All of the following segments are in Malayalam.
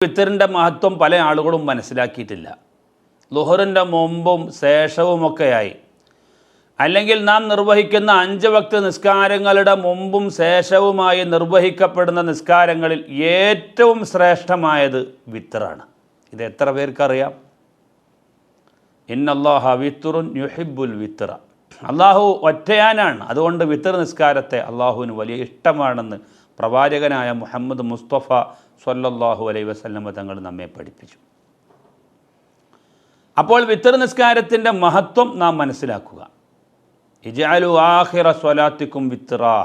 വിത്തറിൻ്റെ മഹത്വം പല ആളുകളും മനസ്സിലാക്കിയിട്ടില്ല. ളുഹറിൻ്റെ മുമ്പും ശേഷവുമൊക്കെയായി, അല്ലെങ്കിൽ നാം നിർവഹിക്കുന്ന 5 വക്ത് നിസ്കാരങ്ങളുടെ മുമ്പും ശേഷവുമായി നിർവഹിക്കപ്പെടുന്ന നിസ്കാരങ്ങളിൽ ഏറ്റവും ശ്രേഷ്ഠമായത് വിത്തറാണ്. ഇത് എത്ര പേർക്കറിയാം? ഇന്നല്ലാഹ വിത്തുറുൻ യുഹിബ്ബുൽ വിത്ര. അള്ളാഹു ഒറ്റയാനാണ്, അതുകൊണ്ട് വിത്തർ നിസ്കാരത്തെ അള്ളാഹുവിന് വലിയ ഇഷ്ടമാണെന്ന് പ്രവാചകനായ മുഹമ്മദ് മുസ്തഫ സ്വല്ലല്ലാഹു അലൈഹി വസല്ലമ തങ്ങൾ നമ്മെ പഠിപ്പിച്ചു. അപ്പോൾ വിത്തർ നിസ്കാരത്തിൻ്റെ മഹത്വം നാം മനസ്സിലാക്കുക. ഇജഅലു ആഖിറ സ്വലാത്തിക്കും വിത്റാ.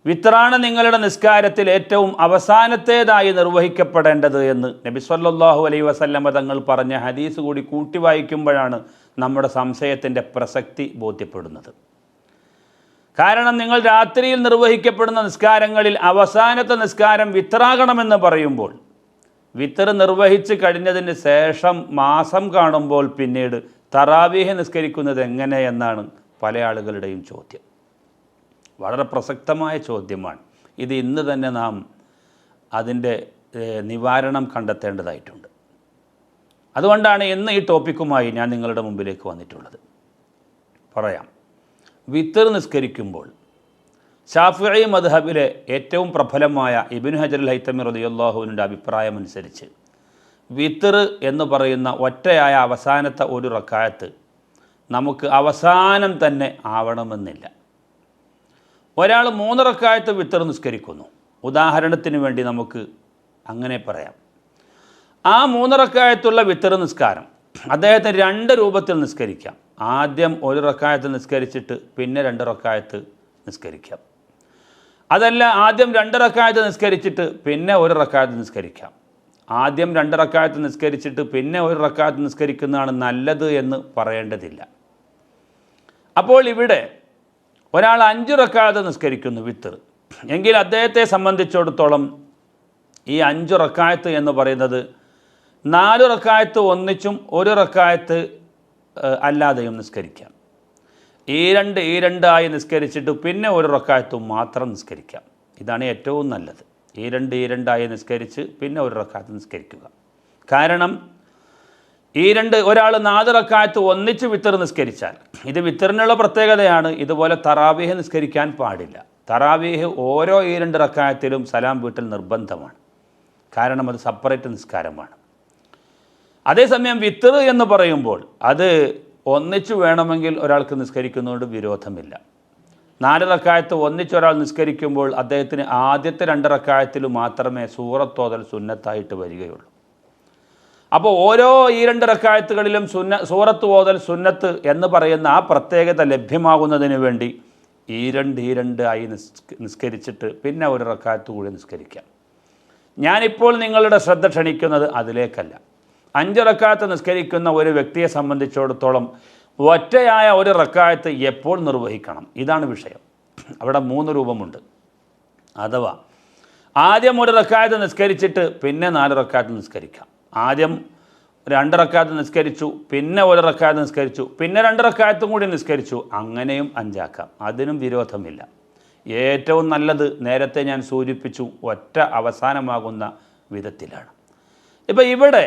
വിത്റാണ് നിങ്ങളുടെ നിസ്കാരത്തിൽ ഏറ്റവും അവസാനത്തേതായി നിർവഹിക്കപ്പെടേണ്ടത് എന്ന് നബി സ്വല്ലല്ലാഹു അലൈഹി വസല്ലമ തങ്ങൾ പറഞ്ഞ ഹദീസ് കൂടി കൂട്ടി വായിക്കുമ്പോഴാണ് നമ്മുടെ സംശയത്തിൻ്റെ പ്രസക്തി ബോധ്യപ്പെടുന്നത്. കാരണം നിങ്ങൾ രാത്രിയിൽ നിർവഹിക്കപ്പെടുന്ന നിസ്കാരങ്ങളിൽ അവസാനത്തെ നിസ്കാരം വിത്റാകണമെന്ന് പറയുമ്പോൾ, വിത്തർ നിർവഹിച്ച് കഴിഞ്ഞതിന് ശേഷം മാസം കാണുമ്പോൾ പിന്നീട് തറാവീഹ് നിസ്കരിക്കുന്നത് എങ്ങനെയെന്നാണ് പല ആളുകളുടെയും ചോദ്യം. വളരെ പ്രസക്തമായ ചോദ്യമാണ് ഇത്. ഇന്ന് തന്നെ നാം അതിൻ്റെ നിവാരണം കണ്ടെത്തേണ്ടതായിട്ടുണ്ട്. അതുകൊണ്ടാണ് ഇന്ന് ഈ ടോപ്പിക്കുമായി ഞാൻ നിങ്ങളുടെ മുമ്പിലേക്ക് വന്നിട്ടുള്ളത്. പറയാം, വിത്തർ നിസ്കരിക്കുമ്പോൾ ശാഫിഈ മദ്ഹബിലെ ഏറ്റവും പ്രബലമായ ഇബ്നു ഹജറുൽ ഹൈതമി റളിയല്ലാഹു അൻഹുവിൻ്റെ അഭിപ്രായമനുസരിച്ച് വിത്തർ എന്ന് പറയുന്ന ഒറ്റയായ അവസാനത്തെ ഒരു റക്അത്ത് നമുക്ക് അവസാനം തന്നെ ആവണമെന്നില്ല. ഒരാൾ 3 റക്അത്ത് വിത്തർ നിസ്കരിക്കുന്നു, ഉദാഹരണത്തിന് വേണ്ടി നമുക്ക് അങ്ങനെ പറയാം. ആ 3 റക്അത്തുള്ള വിത്തർ നിസ്കാരം അദ്ദേഹത്തിന് 2 രൂപത്തിൽ നിസ്കരിക്കാം. ആദ്യം 1 റക്അത്ത് നിസ്കരിച്ചിട്ട് പിന്നെ 2 റക്അത്ത് നിസ്കരിക്കാം. അതല്ല, ആദ്യം 2 റക്അത്ത് നിസ്കരിച്ചിട്ട് പിന്നെ 1 റക്അത്ത് നിസ്കരിക്കാം. ആദ്യം 2 റക്അത്ത് നിസ്കരിച്ചിട്ട് പിന്നെ 1 റക്അത്ത് നിസ്കരിക്കുന്നതാണ് നല്ലത് എന്ന് പറയേണ്ടതില്ല. അപ്പോൾ ഇവിടെ ഒരാൾ 5 റക്അത്ത് നിസ്കരിക്കുന്നു വിത്തർ എങ്കിൽ അദ്ദേഹത്തെ സംബന്ധിച്ചിടത്തോളം ഈ 5 റക്അത്ത് എന്ന് പറയുന്നത് 4 റക്അത്ത് ഒന്നിച്ചും 1 റക്അത്ത് അല്ലാതെയും നിസ്കരിക്കാം. ഈ രണ്ട് ആയി നിസ്കരിച്ചിട്ട് പിന്നെ 1 റക്അത്തും മാത്രം നിസ്കരിക്കാം. ഇതാണ് ഏറ്റവും നല്ലത്. ഈ രണ്ട് ആയി നിസ്കരിച്ച് പിന്നെ 1 റക്അത്ത് നിസ്കരിക്കുക. കാരണം ഒരാൾ 4 റക്അത്ത് ഒന്നിച്ച് വിത്തർ നിസ്കരിച്ചാൽ, ഇത് വിത്തറിനുള്ള പ്രത്യേകതയാണ്. ഇതുപോലെ തറാവീഹ് നിസ്കരിക്കാൻ പാടില്ല. തറാവീഹ് ഓരോ 2 റക്അത്തിലും സലാം വീട്ടൽ നിർബന്ധമാണ്. കാരണം അത് സെപ്പറേറ്റ് നിസ്കാരമാണ്. അതേസമയം വിത്തർ എന്ന് പറയുമ്പോൾ അത് ഒന്നിച്ചു വേണമെങ്കിൽ ഒരാൾക്ക് നിസ്കരിക്കുന്നതുകൊണ്ട് വിരോധമില്ല. 4 റക്അത്ത് ഒന്നിച്ചൊരാൾ നിസ്കരിക്കുമ്പോൾ അദ്ദേഹത്തിന് ആദ്യത്തെ 2 റക്അത്തിൽ മാത്രമേ സൂറത്തോതൽ സുന്നത്തായിട്ട് വരികയുള്ളൂ. അപ്പോൾ ഓരോ 2 റക്അത്തുകളിലും സൂറത്ത് ഓതൽ സുന്നത്ത് എന്ന് പറയുന്ന ആ പ്രത്യേകത ലഭ്യമാകുന്നതിന് വേണ്ടി ഈ രണ്ട് ആയി നിസ്കരിച്ചിട്ട് പിന്നെ 1 റക്അത്ത് കൂടി നിസ്കരിക്കാം. ഞാനിപ്പോൾ നിങ്ങളുടെ ശ്രദ്ധ ക്ഷണിക്കുന്നത് അതിലേക്കല്ല. 5 റക്അത്ത് നിസ്കരിക്കുന്ന ഒരു വ്യക്തിയെ സംബന്ധിച്ചിടത്തോളം ഒറ്റയായ 1 റക്അത്ത് എപ്പോൾ നിർവഹിക്കണം, ഇതാണ് വിഷയം. അവിടെ 3 രൂപമുണ്ട്. അഥവാ ആദ്യം 1 റക്അത്ത് നിസ്കരിച്ചിട്ട് പിന്നെ 4 റക്അത്ത് നിസ്കരിക്കാം. ആദ്യം 2 റക്അത്ത് നിസ്കരിച്ചു, പിന്നെ 1 റക്അത്ത് നിസ്കരിച്ചു, പിന്നെ 2 റക്അത്തും കൂടി നിസ്കരിച്ചു, അങ്ങനെയും 5 ആക്കാം. അതിനും വിരോധമില്ല. ഏറ്റവും നല്ലത് നേരത്തെ ഞാൻ സൂചിപ്പിച്ചു, ഒറ്റ അവസാനമാകുന്ന വിധത്തിലാണ്. ഇപ്പം ഇവിടെ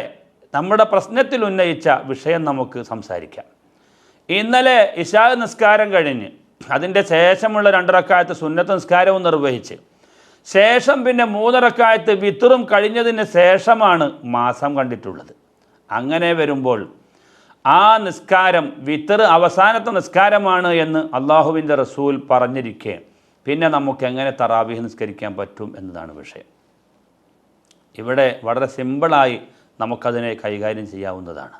നമ്മുടെ പ്രശ്നത്തിൽ ഉന്നയിച്ച വിഷയം നമുക്ക് സംസാരിക്കാം. ഇന്നലെ ഇശാ നിസ്കാരം കഴിഞ്ഞ് അതിൻ്റെ ശേഷമുള്ള 2 റക്അത്ത് സുന്നത്ത് നിസ്കാരവും നിർവഹിച്ച് ശേഷം പിന്നെ 3 റക്അത്ത് വിത്തറും കഴിഞ്ഞതിന് ശേഷമാണ് മാസം കണ്ടിട്ടുള്ളത്. അങ്ങനെ വരുമ്പോൾ ആ നിസ്കാരം വിത്തർ അവസാനത്തെ നിസ്കാരമാണ് എന്ന് അള്ളാഹുവിൻ്റെ റസൂൽ പറഞ്ഞിരിക്കെ പിന്നെ നമുക്ക് എങ്ങനെ തറാവീഹ് നിസ്കരിക്കാൻ പറ്റും എന്നതാണ് വിഷയം. ഇവിടെ വളരെ സിമ്പിളായി നമുക്കതിനെ കൈകാര്യം ചെയ്യാവുന്നതാണ്.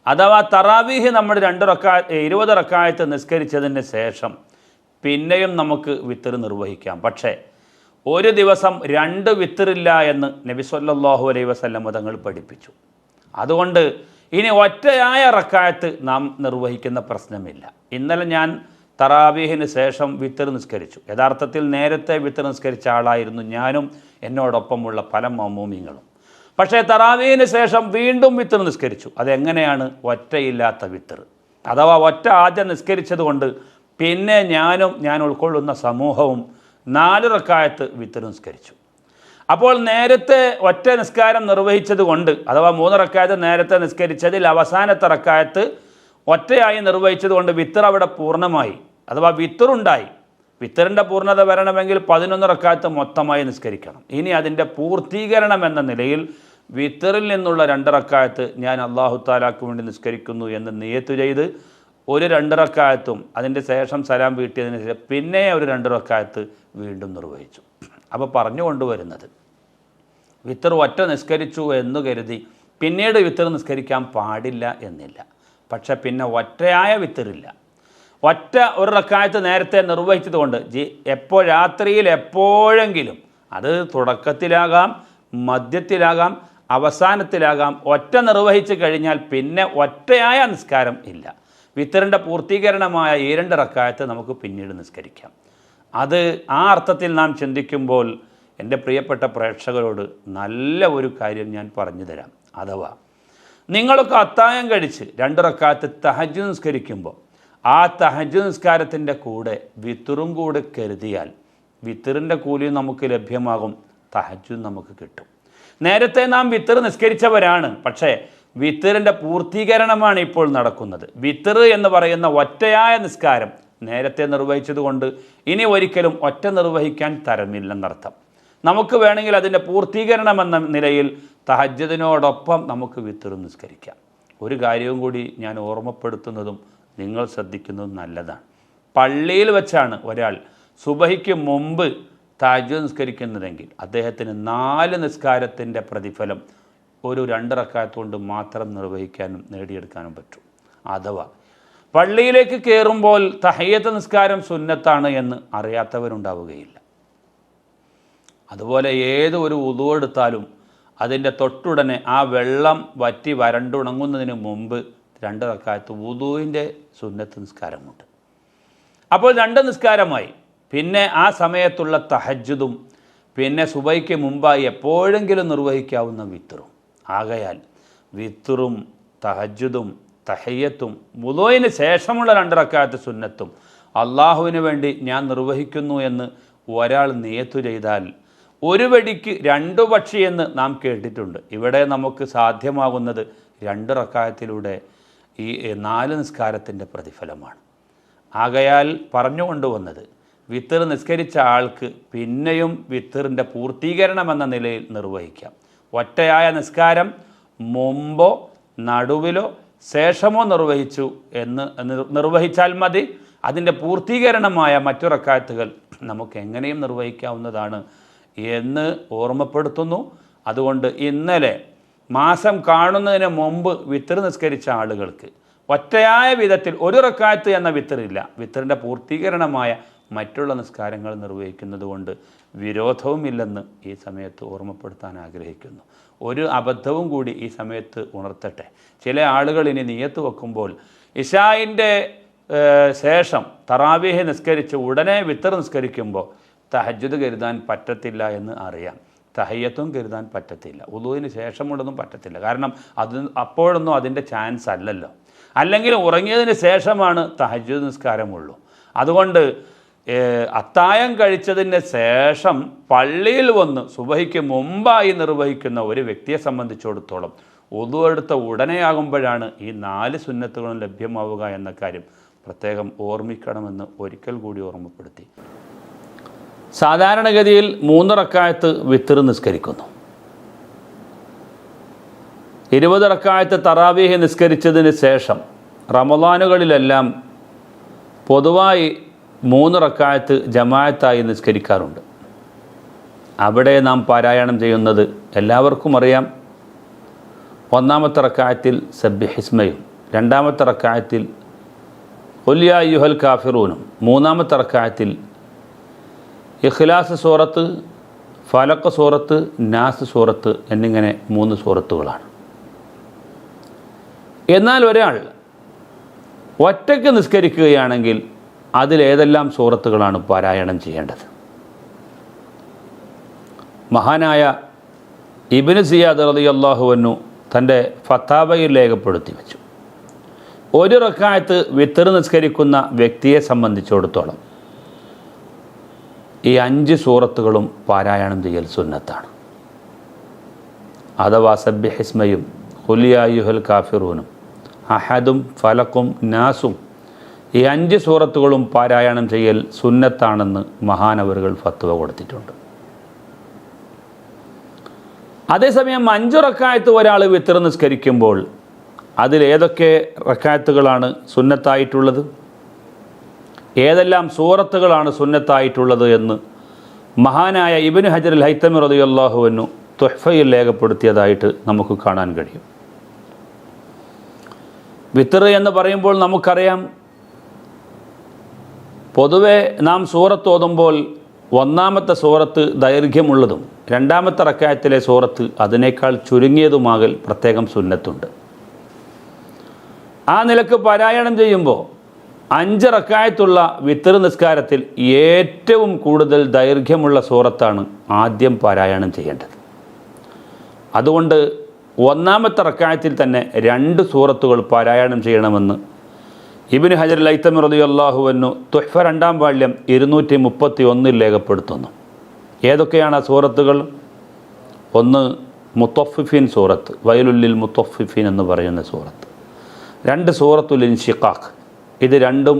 അഥവാ തറാവീഹ് നമ്മൾ 20 റക്അത്ത് നിസ്കരിച്ചതിന് ശേഷം പിന്നെയും നമുക്ക് വിത്തർ നിർവഹിക്കാം. പക്ഷേ ഒരു ദിവസം 2 വിത്തറില്ല എന്ന് നബി സല്ലല്ലാഹു അലൈഹി വസല്ലം തങ്ങൾ പഠിപ്പിച്ചു. അതുകൊണ്ട് ഇനി ഒറ്റയായ റക്അത്ത് നാം നിർവഹിക്കുന്ന പ്രശ്നമില്ല. ഇന്നലെ ഞാൻ തറാവീഹിന് ശേഷം വിത്തർ നിസ്കരിച്ചു. യഥാർത്ഥത്തിൽ നേരത്തെ വിത്തർ നിസ്കരിച്ച ആളായിരുന്നു ഞാനും എന്നോടൊപ്പമുള്ള പല മഅ്മൂമീങ്ങളും. പക്ഷേ തറാവീഹിന് ശേഷം വീണ്ടും വിത്തർ നിസ്കരിച്ചു. അതെങ്ങനെയാണ്? ഒറ്റയില്ലാത്ത വിത്തർ. അഥവാ ഒറ്റ ആദ്യം നിസ്കരിച്ചത് കൊണ്ട് പിന്നെ ഞാൻ ഉൾക്കൊള്ളുന്ന സമൂഹവും 4 റക്അത്ത് വിത്തർ നിസ്കരിച്ചു. അപ്പോൾ നേരത്തെ ഒറ്റ നിസ്കാരം നിർവഹിച്ചത് കൊണ്ട്, അഥവാ 3 റക്അത്ത് നേരത്തെ നിസ്കരിച്ചതിൽ അവസാനത്തെ റക്അത്ത് ഒറ്റയായി നിർവഹിച്ചത് കൊണ്ട് വിത്തർ അവിടെ പൂർണ്ണമായി, അഥവാ വിത്തറുണ്ടായി. വിത്തറിൻ്റെ പൂർണ്ണത വരണമെങ്കിൽ 11 റക്അത്ത് മൊത്തമായി നിസ്കരിക്കണം. ഇനി അതിൻ്റെ പൂർത്തീകരണം എന്ന നിലയിൽ വിത്തറിൽ നിന്നുള്ള 2 റക്അത്ത് ഞാൻ അല്ലാഹു തആലാക്ക് വേണ്ടി നിസ്കരിക്കുന്നു എന്ന് നിയത്ത് ചെയ്ത് ഒരു 2 റക്അത്തും അതിൻ്റെ ശേഷം സലാം വീട്ടിയതിന് ശേഷം പിന്നെ ഒരു 2 റക്അത്ത് വീണ്ടും നിർവഹിച്ചു. അപ്പോൾ പറഞ്ഞു കൊണ്ടുവരുന്നത്, വിത്തർ ഒറ്റ നിസ്കരിച്ചു എന്ന് കരുതി പിന്നീട് വിത്തർ നിസ്കരിക്കാൻ പാടില്ല എന്നില്ല. പക്ഷെ പിന്നെ ഒറ്റയായ വിത്തറില്ല. ഒറ്റ ഒരു റക്അത്ത് നേരത്തെ നിർവഹിച്ചത് കൊണ്ട് രാത്രിയിൽ എപ്പോഴെങ്കിലും, അത് തുടക്കത്തിലാകാം, മധ്യത്തിലാകാം, അവസാനത്തിലാകാം, ഒറ്റ നിർവഹിച്ച് കഴിഞ്ഞാൽ പിന്നെ ഒറ്റയായ നിസ്കാരം ഇല്ല. വിത്തറിൻ്റെ പൂർത്തീകരണമായ ഈ 2 റക്അത്ത് നമുക്ക് പിന്നീട് നിസ്കരിക്കാം. അത് ആ അർത്ഥത്തിൽ നാം ചിന്തിക്കുമ്പോൾ എൻ്റെ പ്രിയപ്പെട്ട പ്രേക്ഷകരോട് നല്ല ഒരു കാര്യം ഞാൻ പറഞ്ഞു തരാം. അഥവാ നിങ്ങളൊക്കെ അത്തായം കഴിച്ച് 2 റക്അത്ത് തഹജ്ജുദ് നിസ്കരിക്കുമ്പോൾ ആ തഹജ്ജുദ് നിസ്കാരത്തിൻ്റെ കൂടെ വിത്തറും കൂടെ കരുതിയാൽ വിത്തറിൻ്റെ കൂലി നമുക്ക് ലഭ്യമാകും, തഹജ്ജുദ് നമുക്ക് കിട്ടും. നേരത്തെ നാം വിത്തർ നിസ്കരിച്ചവരാണ്, പക്ഷേ വിത്തറിൻ്റെ പൂർത്തീകരണമാണ് ഇപ്പോൾ നടക്കുന്നത്. വിത്തർ എന്ന് പറയുന്ന ഒറ്റയായ നിസ്കാരം നേരത്തെ നിർവഹിച്ചതുകൊണ്ട് ഇനി ഒരിക്കലും ഒറ്റ നിർവഹിക്കാൻ തരമില്ലെന്നർത്ഥം. നമുക്ക് വേണമെങ്കിൽ അതിൻ്റെ പൂർത്തീകരണം എന്ന നിലയിൽ തഹജ്ജുദിനോടൊപ്പം നമുക്ക് വിത്തറും നിസ്കരിക്കാം. ഒരു കാര്യവും കൂടി ഞാൻ ഓർമ്മപ്പെടുത്തുന്നതും നിങ്ങൾ ശ്രദ്ധിക്കുന്നതും നല്ലതാണ്. പള്ളിയിൽ വെച്ചാണ് ഒരാൾ സുബഹിക്ക് മുമ്പ് തഹജ്ജുദ് നിസ്കരിക്കുന്നതെങ്കിൽ അദ്ദേഹത്തിന് 4 നിസ്കാരത്തിൻ്റെ പ്രതിഫലം ഒരു 2 റക്അത്ത് കൊണ്ട് മാത്രം നിർവഹിക്കാനും നേടിയെടുക്കാനും പറ്റും. അഥവാ പള്ളിയിലേക്ക് കയറുമ്പോൾ തഹയ്യത്ത് നിസ്കാരം സുന്നത്താണ് എന്ന് അറിയാത്തവരുണ്ടാവുകയില്ല. അതുപോലെ ഏത് ഒരു വുളു എടുത്താലും അതിൻ്റെ തൊട്ടുടനെ ആ വെള്ളം വറ്റി വരണ്ടുണങ്ങുന്നതിന് മുമ്പ് 2 റക്അത്ത് വുളുവിൻ്റെ സുന്നത്ത് നിസ്കാരമുണ്ട്. അപ്പോൾ 2 നിസ്കാരമായി. പിന്നെ ആ സമയത്തുള്ള തഹജ്ജുദും പിന്നെ സുബഹിക്ക് മുമ്പായി എപ്പോഴെങ്കിലും നിർവഹിക്കാവുന്ന വിത്തറും. ആകയാൽ വിത്തറും തഹജ്ജുദും തഹയ്യത്തും വുളുവിന് ശേഷമുള്ള 2 റക്അത്ത് സുന്നത്തും അള്ളാഹുവിന് വേണ്ടി ഞാൻ നിർവഹിക്കുന്നു എന്ന് ഒരാൾ നിയത്തു ചെയ്താൽ ഒരു വെടിക്ക് 2 പക്ഷി എന്ന് നാം കേട്ടിട്ടുണ്ട്. ഇവിടെ നമുക്ക് സാധ്യമാകുന്നത് 2 റക്അത്തിലൂടെ ഈ 4 നിസ്കാരത്തിൻ്റെ പ്രതിഫലമാണ്. ആകയാൽ പറഞ്ഞുകൊണ്ടുവന്നത്, വിത്തർ നിസ്കരിച്ച ആൾക്ക് പിന്നെയും വിത്തറിൻ്റെ പൂർത്തീകരണം എന്ന നിലയിൽ നിർവഹിക്കാം. ഒറ്റയായ നിസ്കാരം മുമ്പോ നടുവിലോ ശേഷമോ നിർവഹിച്ചാൽ മതി. അതിൻ്റെ പൂർത്തീകരണമായ മറ്റു റക്അത്തുകൾ നമുക്ക് എങ്ങനെയും നിർവഹിക്കാവുന്നതാണ് എന്ന് ഓർമ്മപ്പെടുത്തുന്നു. അതുകൊണ്ട് ഇന്നലെ മാസം കാണുന്നതിന് മുമ്പ് വിത്തർ നിസ്കരിച്ച ആളുകൾക്ക് ഒറ്റയായ വിധത്തിൽ 1 റക്അത്ത് എന്ന വിത്തറില്ല. വിത്തറിൻ്റെ പൂർത്തീകരണമായ മറ്റുള്ള നിസ്കാരങ്ങൾ നിർവഹിക്കുന്നത് കൊണ്ട് വിരോധവുമില്ലെന്ന് ഈ സമയത്ത് ഓർമ്മപ്പെടുത്താൻ ആഗ്രഹിക്കുന്നു. ഒരു അബദ്ധവും കൂടി ഈ സമയത്ത് ഉണർത്തട്ടെ. ചില ആളുകൾ ഇനി നിയത്ത് വെക്കുമ്പോൾ ഇശായിൻ്റെ ശേഷം തറാവീഹ് നിസ്കരിച്ച് ഉടനെ വിത്തർ നിസ്കരിക്കുമ്പോൾ തഹജ്ജുദ് കരുതാൻ പറ്റത്തില്ല എന്ന് അറിയാം, തഹയ്യത്തും കരുതാൻ പറ്റത്തില്ല, വുളുവിന് ശേഷമുള്ളതും പറ്റത്തില്ല. കാരണം അപ്പോഴൊന്നും അതിൻ്റെ ചാൻസ് അല്ലല്ലോ. അല്ലെങ്കിൽ ഉറങ്ങിയതിന് ശേഷമാണ് തഹജ്ജുദ് നിസ്കാരമുള്ളൂ. അതുകൊണ്ട് അത്തായം കഴിച്ചതിന് ശേഷം പള്ളിയിൽ വന്ന് സുബഹിക്ക് മുമ്പായി നിർവഹിക്കുന്ന ഒരു വ്യക്തിയെ സംബന്ധിച്ചിടത്തോളം വുളു എടുത്ത ഉടനെയാകുമ്പോഴാണ് ഈ 4 സുന്നത്തുകളും ലഭ്യമാവുക എന്ന കാര്യം പ്രത്യേകം ഓർമ്മിക്കണമെന്ന് ഒരിക്കൽ കൂടി ഓർമ്മപ്പെടുത്തി. സാധാരണഗതിയിൽ 3 റക്അത്ത് വിത്തർ നിസ്കരിക്കുന്നു. 20 റക്അത്ത് തറാവീഹ് നിസ്കരിച്ചതിന് ശേഷം റമളാനുകളിലെല്ലാം പൊതുവായി 3 റക്അത്ത് ജമാഅത്തായി നിസ്കരിക്കാറുണ്ട്. അവിടെ നാം പാരായണം ചെയ്യുന്നത് എല്ലാവർക്കും അറിയാം. 1-ാമത്തെ റക്അത്തിൽ സബ്ബിഹിസ്മയും 2-ാമത്തെ റക്അത്തിൽ ഖുൽ യാ അയ്യുഹൽ കാഫിറൂനും 3-ാമത്തെ റക്അത്തിൽ ഇഖ്ലാസ് സൂറത്ത്, ഫലഖ് സൂറത്ത്, നാസ് സൂറത്ത് എന്നിങ്ങനെ 3 സൂറത്തുകളാണ്. എന്നാൽ ഒരാൾ ഒറ്റയ്ക്ക് നിസ്കരിക്കുകയാണെങ്കിൽ അതിലേതെല്ലാം സൂറത്തുകളാണ് പാരായണം ചെയ്യേണ്ടത്? മഹാനായ ഇബ്നു സിയാദ് റളിയല്ലാഹു അൻഹു തൻ്റെ ഫത്താവയിൽ രേഖപ്പെടുത്തി വെച്ചു, 1 റക്അത്ത് വിത്തർ നിസ്കരിക്കുന്ന വ്യക്തിയെ സംബന്ധിച്ചിടത്തോളം ഈ 5 സൂറത്തുകളും പാരായണം ചെയ്യൽ സുന്നത്താണ്. അഥവാ സബ്ബിഹിസ്മയും ഖുൽ യാ അയ്യുഹൽ കാഫിറൂനും അഹദും ഫലക്കും നാസും ഈ 5 സൂറത്തുകളും പാരായണം ചെയ്യൽ സുന്നത്താണെന്ന് മഹാനവറുകൾ ഫത്വ കൊടുത്തിട്ടുണ്ട്. അതേസമയം 5 റക്അത്ത് ഒരാൾ വിത്ർ നിസ്കരിക്കുമ്പോൾ അതിലേതൊക്കെ റക്അത്തുകളാണ് സുന്നത്തായിട്ടുള്ളത്, ഏതെല്ലാം സൂറത്തുകളാണ് സുന്നത്തായിട്ടുള്ളത് എന്ന് മഹാനായ ഇബ്നു ഹജർ അൽ ഹൈതമി റളിയല്ലാഹു അൻഹു തുഹ്ഫയിൽ രേഖപ്പെടുത്തിയതായിട്ട് നമുക്ക് കാണാൻ കഴിയും. വിത്ർ എന്ന് പറയുമ്പോൾ നമുക്കറിയാം, പൊതുവെ നാം സൂറത്ത് ഓതുമ്പോൾ ഒന്നാമത്തെ സൂറത്ത് ദൈർഘ്യമുള്ളതും രണ്ടാമത്തെ റക്അത്തിലെ സൂറത്ത് അതിനേക്കാൾ ചുരുങ്ങിയതുമാകൽ പ്രത്യേകം സുന്നത്തുണ്ട്. ആ നിലക്ക് പാരായണം ചെയ്യുമ്പോൾ 5 റക്അത്തുള്ള വിത്ർ നിസ്കാരത്തിൽ ഏറ്റവും കൂടുതൽ ദൈർഘ്യമുള്ള സൂറത്താണ് ആദ്യം പാരായണം ചെയ്യേണ്ടത്. അതുകൊണ്ട് ഒന്നാമത്തെ റക്അത്തിൽ തന്നെ 2 സൂറത്തുകൾ പാരായണം ചെയ്യണമെന്ന് ഇബ്നു ഹജർ അൽ ഹൈതമി റളിയല്ലാഹു അൻഹു തുഹ്ഫ 2-ാം വാള്യം 231 രേഖപ്പെടുത്തുന്നു. ഏതൊക്കെയാണ് ആ സൂറത്തുകൾ? ഒന്ന് മുത്തഫിഫീൻ സൂറത്ത്, വൈലുൽ മുത്തഫിഫീൻ എന്ന് പറയുന്ന സൂറത്ത്. 2 സൂറത്തുൽ ഇൻഷിഖാഖ്. ഇത് രണ്ടും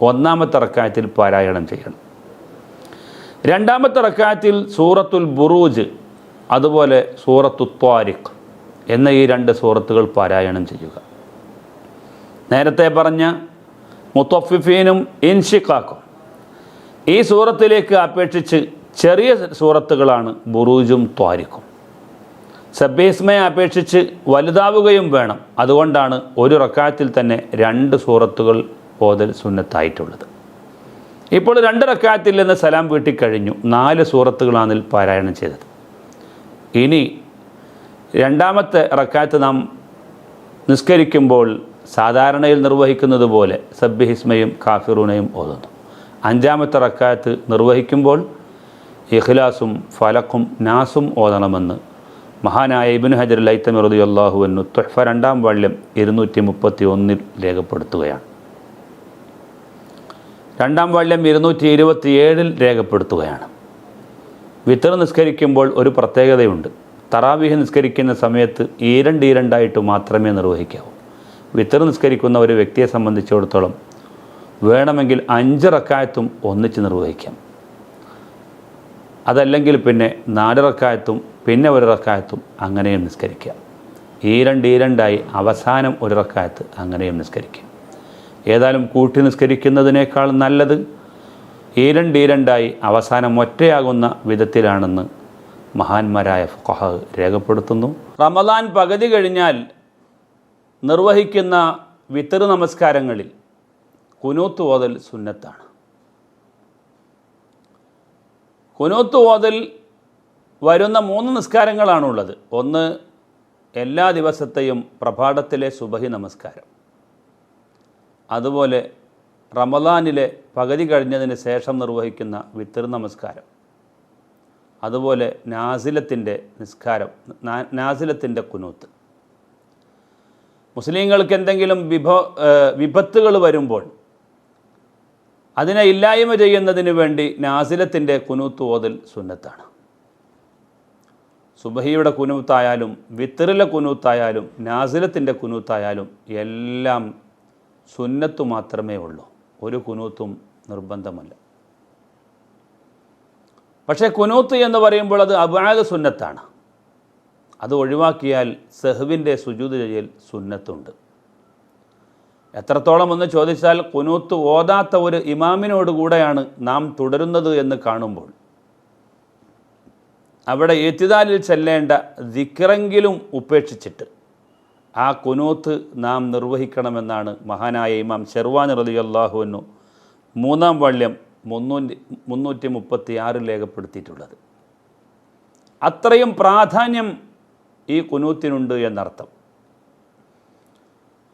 ഒന്നാമത്തെ റക്അത്തിൽ പാരായണം ചെയ്യണം. രണ്ടാമത്തെ റക്അത്തിൽ സൂറത്തുൽ ബുറൂജ്, അതുപോലെ സൂറത്തു ത്വാരിഖ് എന്ന ഈ 2 സൂറത്തുകൾ പാരായണം ചെയ്യുക. നേരത്തെ പറഞ്ഞ മുത്തഫിഫീനും ഇൻഷിഖാഖും ഈ സൂറത്തിലേക്ക് അപേക്ഷിച്ച് ചെറിയ സൂറത്തുകളാണ് ബുറൂജും ത്വാരിഖും. സബ്ബിഹിസ്മയെ അപേക്ഷിച്ച് വലുതാവുകയും വേണം. അതുകൊണ്ടാണ് ഒരു റക്അത്തിൽ തന്നെ 2 സൂറത്തുകൾ ഓതൽ സുന്നത്തായിട്ടുള്ളത്. ഇപ്പോൾ 2 റക്അത്തിൽ നിന്ന് സലാം വീട്ടിക്കഴിഞ്ഞു, 4 സൂറത്തുകളാണ് അതിൽ പാരായണം ചെയ്തത്. ഇനി രണ്ടാമത്തെ റക്അത്ത് നാം നിസ്കരിക്കുമ്പോൾ സാധാരണയിൽ നിർവഹിക്കുന്നത് പോലെ സബ്ബിഹിസ്മയും കാഫിറൂനയും ഓതുന്നു. 5-ാമത്തെ റക്അത്ത് നിർവഹിക്കുമ്പോൾ ഇഖ്ലാസും ഫലക്കും നാസും ഓതണമെന്ന് മഹാനായ ഇബ്നു ഹജർ അൽ ഹൈതമി റളിയല്ലാഹു അൻഹു തുഹ്ഫ 2-ാം വാള്യം 231 രേഖപ്പെടുത്തുകയാണ്. 2-ാം വാള്യം 227 രേഖപ്പെടുത്തുകയാണ്. വിത്ർ നിസ്കരിക്കുമ്പോൾ ഒരു പ്രത്യേകതയുണ്ട്. തറാവീഹ് നിസ്കരിക്കുന്ന സമയത്ത് ഈരണ്ടായിട്ട് മാത്രമേ നിർവഹിക്കാവൂ. വിത്ർ നിസ്കരിക്കുന്ന ഒരു വ്യക്തിയെ സംബന്ധിച്ചിടത്തോളം വേണമെങ്കിൽ 5 റക്അത്തും ഒന്നിച്ച് നിർവഹിക്കാം. അതല്ലെങ്കിൽ പിന്നെ 4 റക്അത്തും പിന്നെ 1 റക്അത്തും അങ്ങനെയും നിസ്കരിക്കാം. ഈരണ്ടായി അവസാനം 1 റക്അത്ത് അങ്ങനെയും നിസ്കരിക്കാം. ഏതായാലും കൂട്ടി നിസ്കരിക്കുന്നതിനേക്കാൾ നല്ലത് ഈരണ്ടായി അവസാനം ഒറ്റയാകുന്ന വിധത്തിലാണെന്ന് മഹാന്മാരായ ഫുഖഹ രേഖപ്പെടുത്തുന്നു. റമദാൻ പകുതി കഴിഞ്ഞാൽ നിർവഹിക്കുന്ന വിത്ർ നമസ്കാരങ്ങളിൽ ഖുനൂത്ത് ഓതൽ സുന്നത്താണ്. ഖുനൂത്ത് ഓതൽ വരുന്ന 3 നിസ്കാരങ്ങളാണുള്ളത്. ഒന്ന് എല്ലാ ദിവസത്തെയും പ്രഭാതത്തിലെ സുബഹി നമസ്കാരം, അതുപോലെ റമദാനിലെ പകുതി കഴിഞ്ഞതിന് ശേഷം നിർവഹിക്കുന്ന വിത്ർ നമസ്കാരം, അതുപോലെ നാസിലത്തിൻ്റെ നിസ്കാരം, നാസിലത്തിൻ്റെ ഖുനൂത്ത്. മുസ്ലിങ്ങൾക്ക് എന്തെങ്കിലും വിപത്തുകൾ വരുമ്പോൾ അതിനെ ഇല്ലായ്മ ചെയ്യുന്നതിന് വേണ്ടി നാസിലത്തിൻ്റെ ഖുനൂത്ത് ഓതൽ സുന്നത്താണ്. സുബഹിയുടെ ഖുനൂത്തായാലും വിത്റിലെ ഖുനൂത്തായാലും നാസിലത്തിൻ്റെ ഖുനൂത്തായാലും എല്ലാം സുന്നത്തു മാത്രമേ ഉള്ളൂ. ഒരു ഖുനൂത്തും നിർബന്ധമല്ല. പക്ഷേ ഖുനൂത്ത് എന്ന് പറയുമ്പോൾ അത് അബ്ആദ് സുന്നത്താണ്. അത് ഒഴിവാക്കിയാൽ സഹ്വിൻ്റെ സുജൂദ് ചെയ്യൽ സുന്നത്തുണ്ട്. എത്രത്തോളം എന്ന് ചോദിച്ചാൽ ഖുനൂത്ത് ഓതാത്ത ഒരു ഇമാമിനോട് കൂടെയാണ് നാം തുടരുന്നത് എന്ന് കാണുമ്പോൾ അവിടെ ഇഅ്തിദാലിൽ ചെല്ലേണ്ട ദിക്റെങ്കിലും ഉപേക്ഷിച്ചിട്ട് ആ ഖുനൂത്ത് നാം നിർവഹിക്കണമെന്നാണ് മഹാനായ ഇമാം ശർവാനി റളിയല്ലാഹു അൻഹു 3-ാം വാള്യം 336 രേഖപ്പെടുത്തിയിട്ടുള്ളത്. അത്രയും പ്രാധാന്യം ഈ ഖുനൂത്തിനുണ്ട് എന്നർത്ഥം.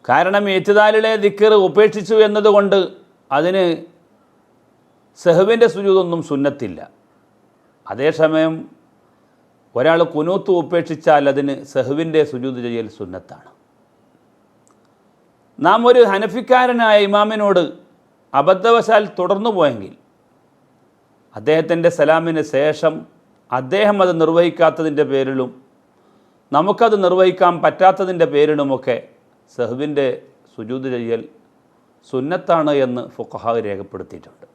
കാരണം ഇഅ്തിദാലിലെ ദിക്ർ ഉപേക്ഷിച്ചു എന്നതുകൊണ്ട് അതിന് സഹ്വിൻ്റെ സുജൂദൊന്നും സുന്നത്തില്ല. അതേസമയം ഒരാൾ ഖുനൂത്ത് ഉപേക്ഷിച്ചാൽ അതിന് സഹ്വിൻ്റെ സുജൂദ് ചെയ്യൽ സുന്നത്താണ്. നാം ഒരു ഹനഫിക്കാരനായ ഇമാമിനോട് അബദ്ധവശാൽ തുടർന്നു പോയെങ്കിൽ അദ്ദേഹത്തിൻ്റെ സലാമിന് ശേഷം അദ്ദേഹം അത് നിർവഹിക്കാത്തതിൻ്റെ പേരിലും നമുക്കത് നിർവഹിക്കാൻ പറ്റാത്തതിൻ്റെ പേരിലുമൊക്കെ സഹ്വിൻ്റെ സുജൂദ് ചെയ്യൽ സുന്നത്താണ് എന്ന് ഫുഖഹാ രേഖപ്പെടുത്തിയിട്ടുണ്ട്.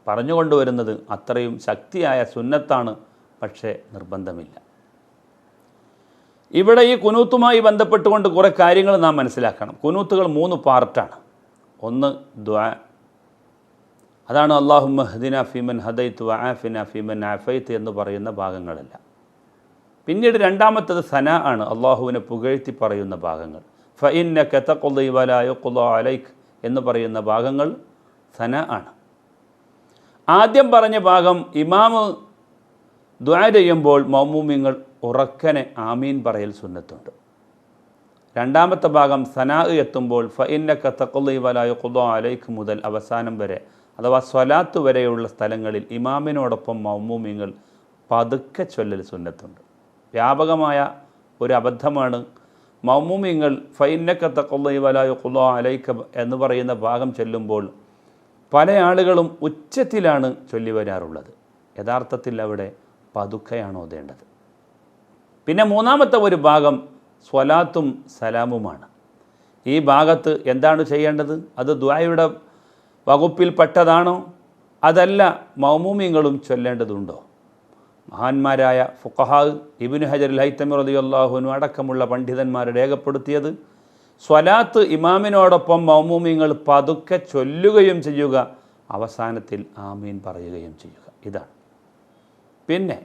പറഞ്ഞുകൊണ്ടുവരുന്നത് അത്രയും ശക്തിയായ സുന്നത്താണ്, പക്ഷേ നിർബന്ധമില്ല. ഇവിടെ ഈ കുനൂത്തുമായി ബന്ധപ്പെട്ടുകൊണ്ട് കുറേ കാര്യങ്ങൾ നാം മനസ്സിലാക്കണം. കുനൂത്തുകൾ 3 പാർട്ടാണ്. ഒന്ന് ദുആ, അതാണ് അല്ലാഹുമ്മ ഹ്ദിനാ ഫീമൻ ഹദൈത്ത് വആഫിനാ ഫീമൻ ആഫൈത്ത് എന്ന് പറയുന്ന ഭാഗങ്ങളല്ല. പിന്നീട് രണ്ടാമത്തത് സനാ ആണ്, അള്ളാഹുവിനെ പുകഴ്ത്തി പറയുന്ന ഭാഗങ്ങൾ. ഫഇന്നക തഖ്ളി വലാ യുഖ്ളാ അലൈക് എന്ന് പറയുന്ന ഭാഗങ്ങൾ സനാ ആണ്. ആദ്യം പറഞ്ഞ ഭാഗം ഇമാമ് ദുആ ചെയ്യുമ്പോൾ മഅ്മൂമിങ്ങൾ ഉറക്കനെ ആമീൻ പറയൽ സുന്നത്തുണ്ട്. രണ്ടാമത്തെ ഭാഗം സനാ എത്തുമ്പോൾ ഫഇന്നക തഖ്ളി വലാ യുഖ്ളാ അലൈക് മുതൽ അവസാനം വരെ, അഥവാ സ്വലാത്ത് വരെയുള്ള സ്ഥലങ്ങളിൽ ഇമാമിനോടൊപ്പം മഅ്മൂമിങ്ങൾ പതുക്കെ ചൊല്ലൽ സുന്നത്തുണ്ട്. വ്യാപകമായ ഒരു അബദ്ധമാണ് മഅ്മൂമിങ്ങൾ ഫഇന്നക തഖ്ളി വലാ യുഖ്ളാ അലൈക എന്ന് പറയുന്ന ഭാഗം ചൊല്ലുമ്പോൾ പല ആളുകളും ഉച്ചത്തിലാണ് ചൊല്ലി വരാറുള്ളത്. യഥാർത്ഥത്തിൽ അവിടെ പതുക്കെയാണ് ഓതേണ്ടത്. പിന്നെ മൂന്നാമത്തെ ഒരു ഭാഗം സ്വലാത്തും സലാമുമാണ്. ഈ ഭാഗത്ത് എന്താണ് ചെയ്യേണ്ടത്? അത് ദുആയുടെ വകുപ്പിൽപ്പെട്ടതാണോ? അതല്ല മഅ്മൂമിങ്ങളും ചൊല്ലേണ്ടതുണ്ടോ? മഹാന്മാരായ ഫുഖഹാ ഇബ്നു ഹജർ അൽ ഹൈതമി റളിയല്ലാഹു അൻഹു അടക്കമുള്ള പണ്ഡിതന്മാർ രേഖപ്പെടുത്തിയത് സ്വലാത്ത് ഇമാമിനോടൊപ്പം മഅ്മൂമിങ്ങൾ പതുക്കെ ചൊല്ലുകയും ചെയ്യുക, അവസാനത്തിൽ ആമീൻ പറയുകയും ചെയ്യുക, ഇതാണ്. പിന്നെ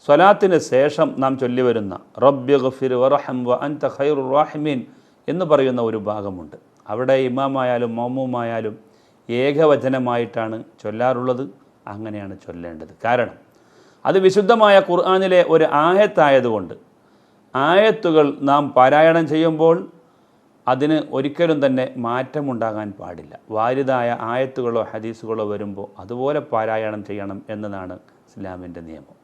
സ്വലാത്തിന് ശേഷം നാം ചൊല്ലി വരുന്ന റബ്ബിഗ്ഫിർ വർഹം വ അൻത ഖൈറുർ റാഹിമീൻ എന്ന് പറയുന്ന ഒരു ഭാഗമുണ്ട്. അവിടെ ഇമാമായാലും മഅ്മൂമായാലും ഏകവചനമായിട്ടാണ് ചൊല്ലാറുള്ളത്. അങ്ങനെയാണ് ചൊല്ലേണ്ടത്. കാരണം അത് വിശുദ്ധമായ ഖുർആനിലെ ഒരു ആയത്തായതുകൊണ്ട് ആയത്തുകൾ നാം പാരായണം ചെയ്യുമ്പോൾ അതിന് ഒരിക്കലും തന്നെ മാറ്റമുണ്ടാകാൻ പാടില്ല. വാരിദായ ആയത്തുകളോ ഹദീസുകളോ വരുമ്പോൾ അതുപോലെ പാരായണം ചെയ്യണം എന്നതാണ് ഇസ്ലാമിൻ്റെ നിയമം.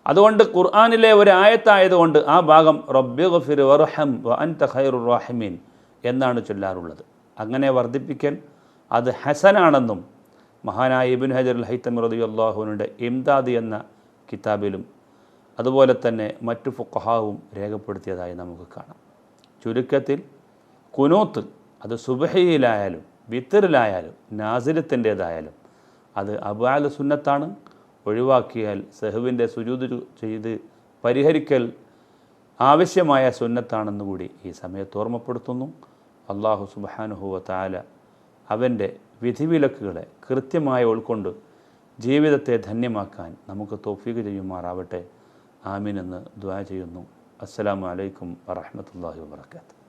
അതുകൊണ്ട് ഖുർആനിലെ ഒരു ആയത്തായതുകൊണ്ട് ആ ഭാഗം റബ്ബിഗ്ഫിർ വർഹം വ അൻത ഖൈറുർ റാഹിമീൻ എന്നാണ് ചൊല്ലാറുള്ളത്. അങ്ങനെ വർദ്ധിപ്പിക്കൽ അത് ഹസനാണെന്നും മഹാനായ ഇബ്നു ഹജർ അൽ ഹൈതമി റളിയല്ലാഹു അൻഹുവിന്റെ ഇംദാദ് എന്ന കിതാബിലും അതുപോലെ തന്നെ മറ്റു ഫുഖഹാവും രേഖപ്പെടുത്തിയതായി നമുക്ക് കാണാം. ചുരുക്കത്തിൽ കുനൂത്ത് അത് സുബ്ഹിയിലായാലും വിത്തറിലായാലും നാസിലത്തിൻ്റേതായാലും അത് അബ്ആദ് സുന്നത്താണ്. ഒഴിവാക്കിയാൽ സഹ്വിൻ്റെ സുജൂദ് ചെയ്ത് പരിഹരിക്കൽ ആവശ്യമായ സുന്നത്താണെന്ന് കൂടി ഈ സമയത്ത് ഓർമ്മപ്പെടുത്തുന്നു. അല്ലാഹു സുബ്ഹാനഹു വ തആല അവൻ്റെ വിധിവിലക്കുകളെ കൃത്യമായി ഉൾക്കൊണ്ട് ജീവിതത്തെ ധന്യമാക്കാൻ നമുക്ക് തൗഫീഖ് ചെയ്യുമാറാവട്ടെ. ആമീൻ എന്ന് ദുആ ചെയ്യുന്നു. അസ്സലാമു അലൈക്കും വറഹ്മത്തുള്ളാഹി വബറകാതുഹു.